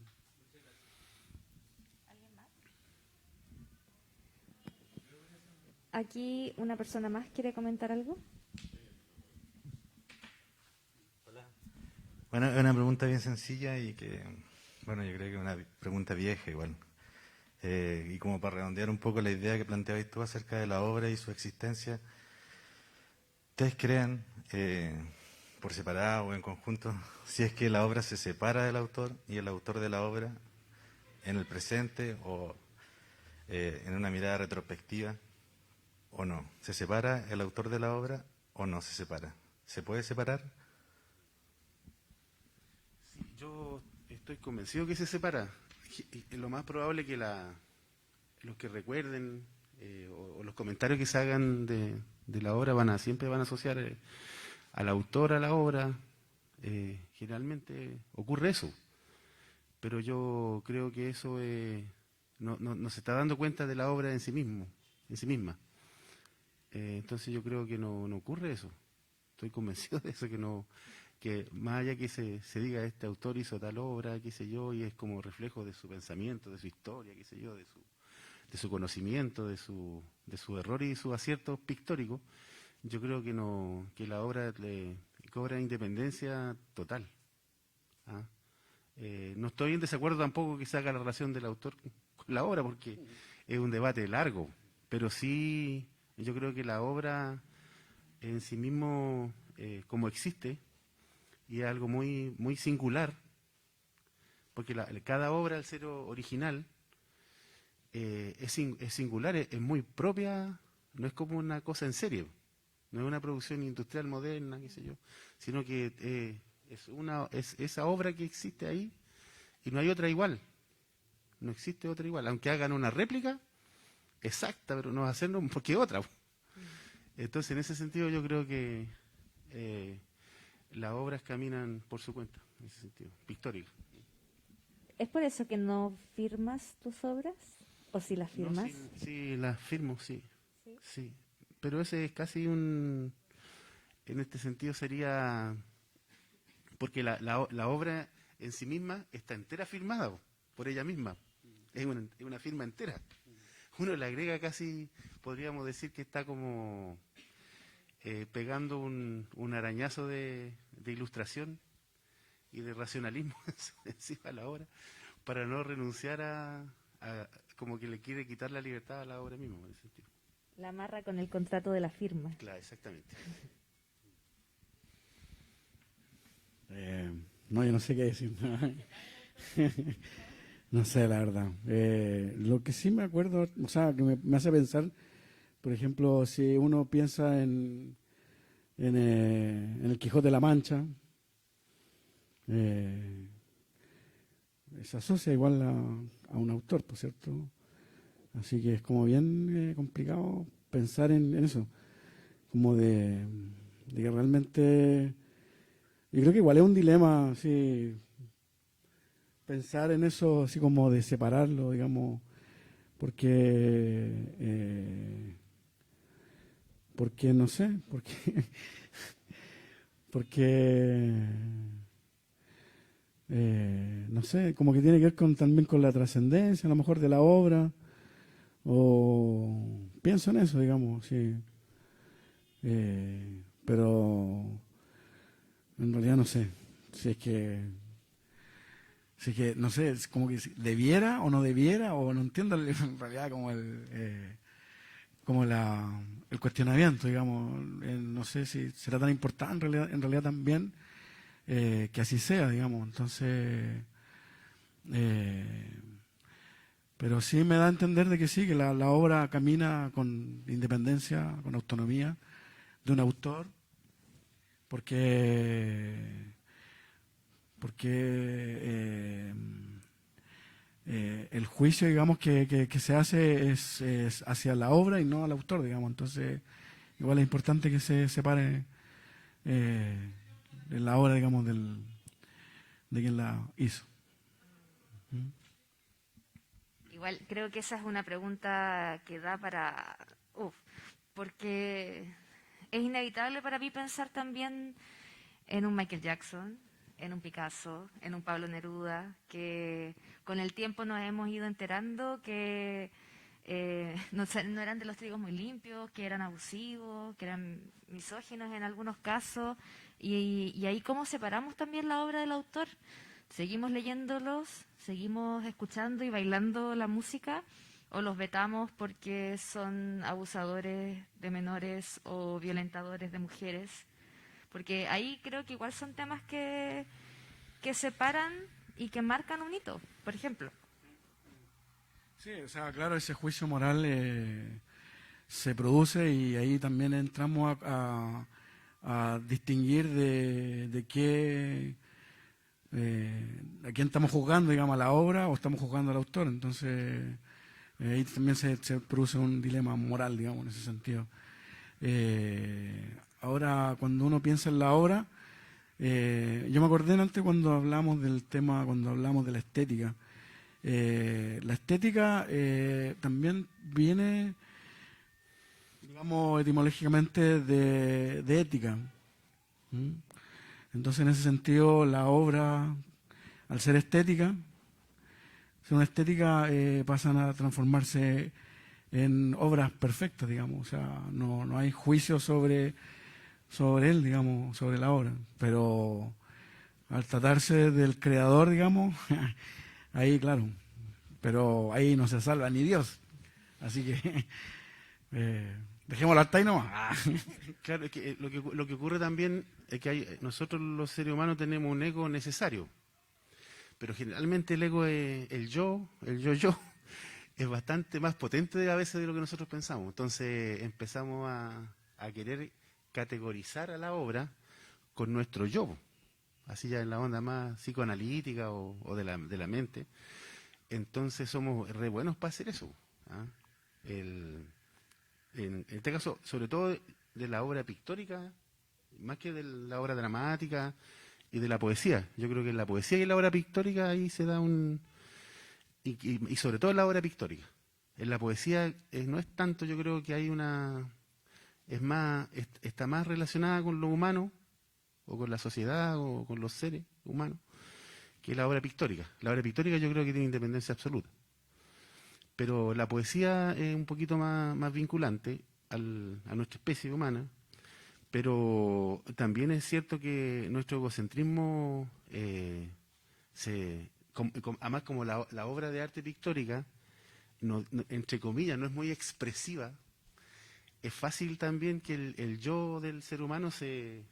Aquí una persona más quiere comentar algo. Bueno, es una pregunta bien sencilla y que, bueno, yo creo que es una pregunta vieja igual. Y como para redondear un poco la idea que planteabais tú acerca de la obra y su existencia, ¿ustedes creen, por separado o en conjunto, si es que la obra se separa del autor y el autor de la obra en el presente o en una mirada retrospectiva o no? ¿Se separa el autor de la obra o no se separa? ¿Se puede separar? Sí, yo estoy convencido que se separa. Y lo más probable que los que recuerden o los comentarios que se hagan de la obra siempre van a asociar al autor a la obra. Generalmente ocurre eso. Pero yo creo que eso no se está dando cuenta de la obra en sí misma. Entonces yo creo que no ocurre eso. Estoy convencido de eso, que más allá que se diga este autor hizo tal obra, qué sé yo, y es como reflejo de su pensamiento, de su historia, qué sé yo, de su conocimiento, de su error y su acierto pictórico, yo creo que la obra cobra independencia total. ¿Ah? No estoy en desacuerdo tampoco que se haga la relación del autor con la obra, porque es un debate largo, pero sí yo creo que la obra en sí mismo, como existe, y es algo muy, muy singular, porque cada obra, al ser original, es singular, es muy propia, no es como una cosa en serie, no es una producción industrial moderna, qué sé yo, sino que es esa obra que existe ahí y no hay otra igual, no existe otra igual, aunque hagan una réplica exacta, pero no va a ser porque otra. Entonces, en ese sentido, yo creo que las obras caminan por su cuenta, en ese sentido, pictórico. ¿Es por eso que no firmas tus obras? ¿O si las No, firmas? sí, las firmo, sí. Sí. Pero ese es casi en este sentido sería, porque la obra en sí misma está entera firmada por ella misma. Es una firma entera. Uno le agrega casi, podríamos decir que está como pegando un arañazo de ilustración y de racionalismo encima de la obra, para no renunciar como que le quiere quitar la libertad a la obra misma, en ese sentido. La amarra con el contrato de la firma. Claro, exactamente. No, yo no sé qué decir. No sé, la verdad. Lo que sí me acuerdo, o sea, que me hace pensar, por ejemplo, si uno piensa en el Quijote de la Mancha, se asocia igual a un autor, por cierto. Así que es como bien complicado pensar en eso, como de que realmente, yo creo que igual es un dilema, así, pensar en eso, así como de separarlo, digamos, porque no sé, porque no sé, como que tiene que ver también con la trascendencia, a lo mejor de la obra, o pienso en eso, digamos, sí. Pero en realidad no sé, si es que no sé, es como que debiera o no debiera, o no entiendo en realidad como el cuestionamiento, digamos. No sé si será tan importante en realidad también que así sea, digamos. Entonces, pero sí me da a entender de que sí, que la obra camina con independencia, con autonomía de un autor, porque el juicio, digamos, que se hace es hacia la obra y no al autor, digamos. Entonces, igual es importante que se separe la obra, digamos, de quien la hizo. Igual creo que esa es una pregunta que da para... porque es inevitable para mí pensar también en un Michael Jackson, en un Picasso, en un Pablo Neruda, que con el tiempo nos hemos ido enterando que no eran de los trigos muy limpios, que eran abusivos, que eran misóginos en algunos casos, y ahí cómo separamos también la obra del autor. Seguimos leyéndolos, seguimos escuchando y bailando la música, o los vetamos porque son abusadores de menores o violentadores de mujeres. Porque ahí creo que igual son temas que separan y que marcan un hito, por ejemplo. Sí, o sea, claro, ese juicio moral se produce y ahí también entramos a distinguir de qué, a quién estamos juzgando, digamos, a la obra o estamos juzgando al autor. Entonces, ahí también se produce un dilema moral, digamos, en ese sentido. Ahora, cuando uno piensa en la obra, yo me acordé antes cuando hablamos del tema, cuando hablamos de la estética. La estética también viene, digamos, etimológicamente de ética. ¿Mm? Entonces, en ese sentido, la obra, al ser estética, pasan a transformarse en obras perfectas, digamos. O sea, no hay juicio sobre él, digamos, sobre la obra. Pero al tratarse del creador, digamos, ahí, claro, pero ahí no se salva ni Dios. Así que dejémoslo hasta ahí nomás. Claro, es que, lo que ocurre también es que nosotros los seres humanos tenemos un ego necesario, pero generalmente el ego es el yo, es bastante más potente a veces de lo que nosotros pensamos. Entonces empezamos a querer categorizar a la obra con nuestro yo, así ya en la onda más psicoanalítica o de la mente. Entonces somos re buenos para hacer eso. ¿Ah? En este caso, sobre todo de la obra pictórica, más que de la obra dramática y de la poesía. Yo creo que en la poesía y en la obra pictórica ahí se da un... Y sobre todo en la obra pictórica. En la poesía no es tanto, yo creo que hay una... Es más, está más relacionada con lo humano, o con la sociedad, o con los seres humanos, que la obra pictórica. La obra pictórica yo creo que tiene independencia absoluta. Pero la poesía es un poquito más vinculante a nuestra especie humana, pero también es cierto que nuestro egocentrismo, además como la obra de arte pictórica, entre comillas, no es muy expresiva, es fácil también que el yo del ser humano se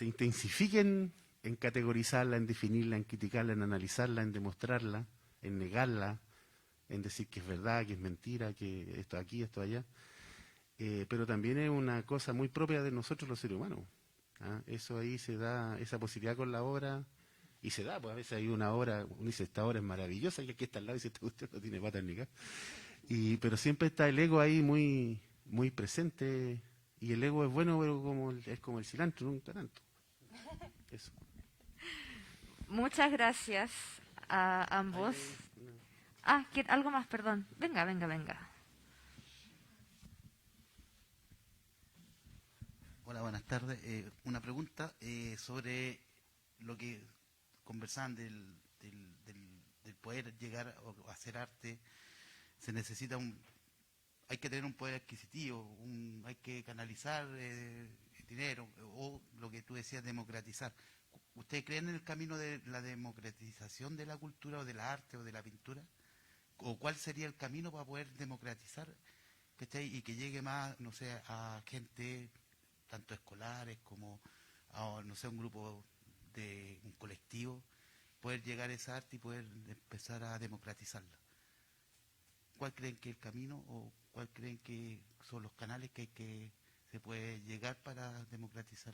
intensifique en categorizarla, en definirla, en criticarla, en analizarla, en demostrarla, en negarla, en decir que es verdad, que es mentira, que esto aquí, esto allá. Pero también es una cosa muy propia de nosotros los seres humanos. ¿Ah? Eso ahí se da, esa posibilidad con la obra, y se da, pues a veces hay una obra, uno dice, esta obra es maravillosa, y aquí está al lado y dice, usted no tiene patas ni acá. Pero siempre está el ego ahí muy, muy presente, y el ego es bueno, pero es como el cilantro, nunca tanto. Eso. Muchas gracias a ambos. Algo más, perdón. Venga. Hola, buenas tardes. Una pregunta sobre lo que conversaban del poder llegar a hacer arte. Se necesita hay que tener un poder adquisitivo, hay que canalizar dinero, o lo que tú decías, democratizar. ¿Ustedes creen en el camino de la democratización de la cultura o del arte o de la pintura? ¿O cuál sería el camino para poder democratizar, ¿cachai? Y que llegue más, no sé, a gente, tanto escolares como a, no sé, un grupo de un colectivo, poder llegar a esa arte y poder empezar a democratizarla? ¿Cuál creen que es el camino o cuál creen que son los canales que se puede llegar para democratizar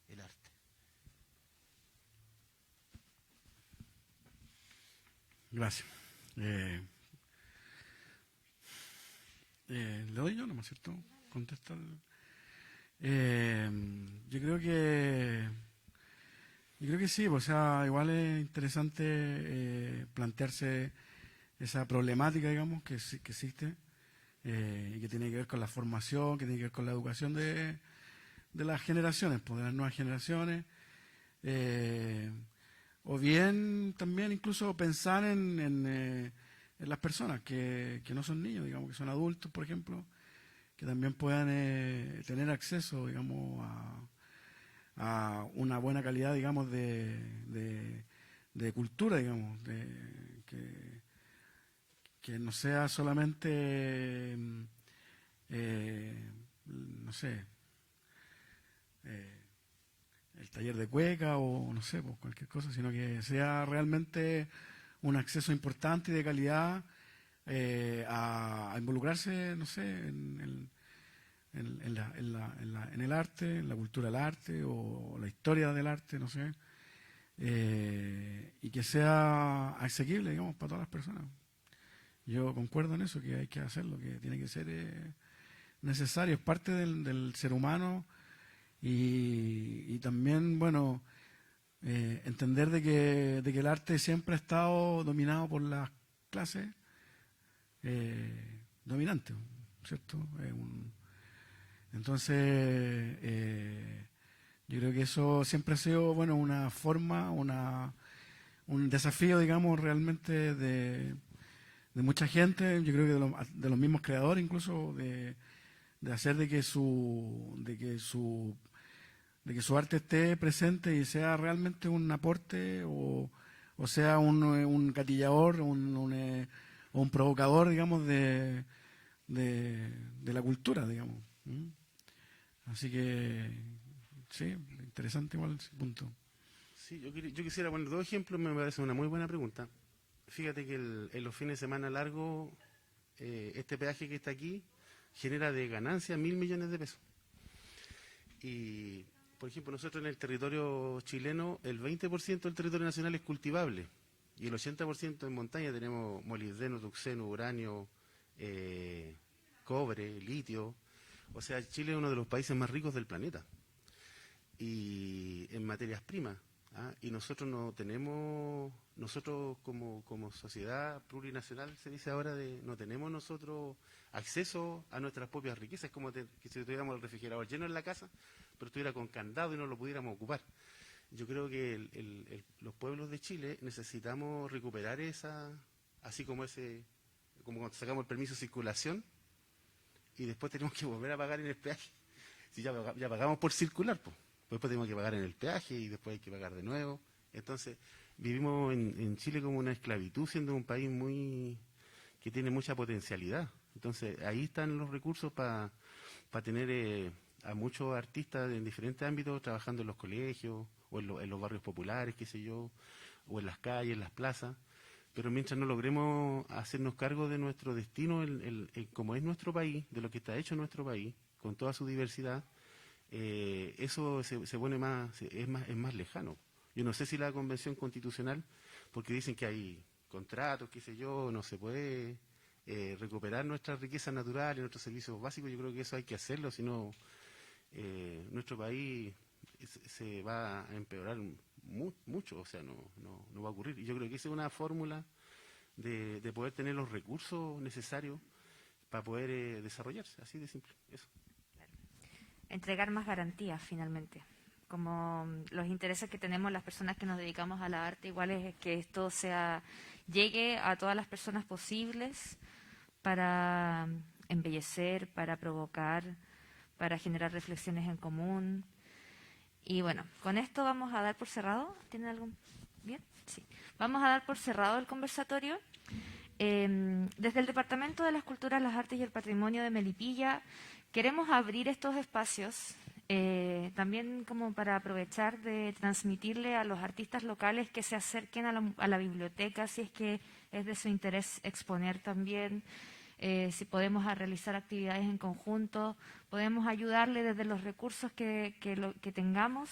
el arte? Gracias. Le doy yo, ¿no es cierto? Contesta. Yo creo que Yo creo que sí, o sea, igual es interesante plantearse esa problemática, digamos, que existe y que tiene que ver con la formación, que tiene que ver con la educación de las generaciones, pues, de las nuevas generaciones, eh, o bien también incluso pensar en las personas que no son niños, digamos, que son adultos, por ejemplo, que también puedan tener acceso, digamos, a una buena calidad, digamos, de cultura, digamos, que no sea solamente, no sé, el taller de cueca o no sé, pues cualquier cosa, sino que sea realmente un acceso importante y de calidad a involucrarse, no sé, en el arte, en la cultura del arte o la historia del arte, no sé, y que sea asequible, digamos, para todas las personas. Yo concuerdo en eso, que hay que hacerlo, que tiene que ser necesario, es parte del ser humano y también, bueno, entender de que el arte siempre ha estado dominado por las clases dominantes, ¿cierto? Entonces, yo creo que eso siempre ha sido, bueno, una forma, un desafío, digamos, realmente de mucha gente, yo creo que de los mismos creadores incluso, de hacer de que su arte esté presente y sea realmente un aporte o sea un gatillador, o un provocador, digamos, de la cultura, digamos. ¿Mm? Así que, sí, interesante igual ese punto. Sí, yo quisiera poner dos ejemplos, me parece una muy buena pregunta. Fíjate que en los fines de semana largos, este peaje que está aquí genera de ganancia 1.000 millones de pesos. Y, por ejemplo, nosotros en el territorio chileno, el 20% del territorio nacional es cultivable y el 80% en montaña tenemos molibdeno, tuxeno, uranio, cobre, litio. O sea, Chile es uno de los países más ricos del planeta y en materias primas. ¿Ah? Y nosotros no tenemos, nosotros como sociedad plurinacional, se dice ahora, no tenemos nosotros acceso a nuestras propias riquezas. Es como que si tuviéramos el refrigerador lleno en la casa, pero estuviera con candado y no lo pudiéramos ocupar. Yo creo que los pueblos de Chile necesitamos recuperar así como como cuando sacamos el permiso de circulación y después tenemos que volver a pagar en el peaje. Si ya pagamos por circular, pues. Después tenemos que pagar en el peaje y después hay que pagar de nuevo. Entonces, vivimos en Chile como una esclavitud, siendo un país que tiene mucha potencialidad. Entonces, ahí están los recursos para tener a muchos artistas en diferentes ámbitos trabajando en los colegios o en los barrios populares, qué sé yo, o en las calles, en las plazas. Pero mientras no logremos hacernos cargo de nuestro destino, como es nuestro país, de lo que está hecho nuestro país, con toda su diversidad, eso se pone es más lejano. Yo no sé si la Convención Constitucional, porque dicen que hay contratos, qué sé yo, no se puede recuperar nuestras riquezas naturales, nuestros servicios básicos. Yo creo que eso hay que hacerlo, si no, nuestro país se va a empeorar mucho, o sea, no va a ocurrir. Y yo creo que esa es una fórmula de poder tener los recursos necesarios para poder desarrollarse, así de simple, eso. Entregar más garantías finalmente, como los intereses que tenemos las personas que nos dedicamos a la arte, igual es que esto llegue a todas las personas posibles para embellecer, para provocar, para generar reflexiones en común. Y bueno, con esto vamos a dar por cerrado. ¿Tienen algún? ¿Bien? Sí. Vamos a dar por cerrado el conversatorio. Desde el Departamento de las Culturas, las Artes y el Patrimonio de Melipilla queremos abrir estos espacios también como para aprovechar de transmitirle a los artistas locales que se acerquen a la biblioteca si es que es de su interés exponer también, si podemos realizar actividades en conjunto, podemos ayudarle desde los recursos que tengamos.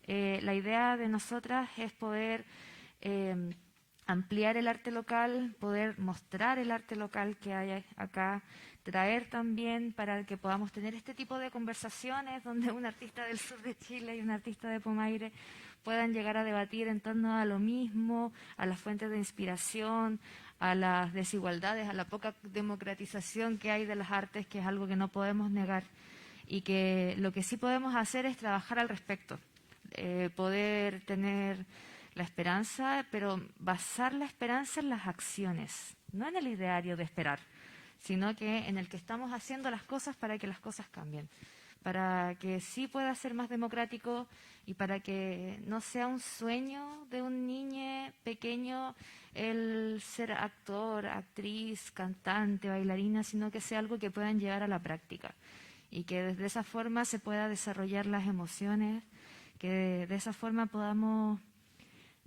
La idea de nosotras es poder ampliar el arte local, poder mostrar el arte local que hay acá, traer también para que podamos tener este tipo de conversaciones donde un artista del sur de Chile y un artista de Pomaire puedan llegar a debatir en torno a lo mismo, a las fuentes de inspiración, a las desigualdades, a la poca democratización que hay de las artes, que es algo que no podemos negar, y que lo que sí podemos hacer es trabajar al respecto, poder tener la esperanza, pero basar la esperanza en las acciones, no en el ideario de esperar, sino que en el que estamos haciendo las cosas para que las cosas cambien, para que sí pueda ser más democrático y para que no sea un sueño de un niño pequeño el ser actor, actriz, cantante, bailarina, sino que sea algo que puedan llevar a la práctica y que desde esa forma se pueda desarrollar las emociones, que de esa forma podamos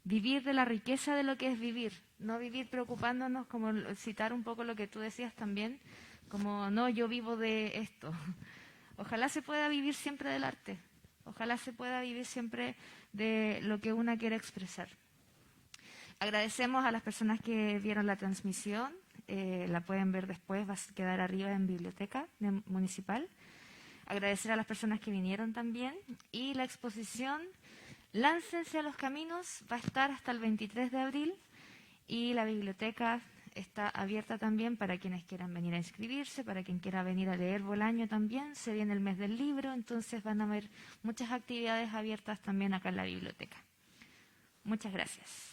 vivir de la riqueza de lo que es vivir, no vivir preocupándonos, como citar un poco lo que tú decías también, como no, yo vivo de esto. Ojalá se pueda vivir siempre del arte, ojalá se pueda vivir siempre de lo que una quiere expresar. Agradecemos a las personas que vieron la transmisión, la pueden ver después, va a quedar arriba en biblioteca municipal. Agradecer a las personas que vinieron también, y la exposición Láncense a los caminos va a estar hasta el 23 de abril y la biblioteca está abierta también para quienes quieran venir a inscribirse, para quien quiera venir a leer Bolaño también. Se viene el mes del libro, entonces van a haber muchas actividades abiertas también acá en la biblioteca. Muchas gracias.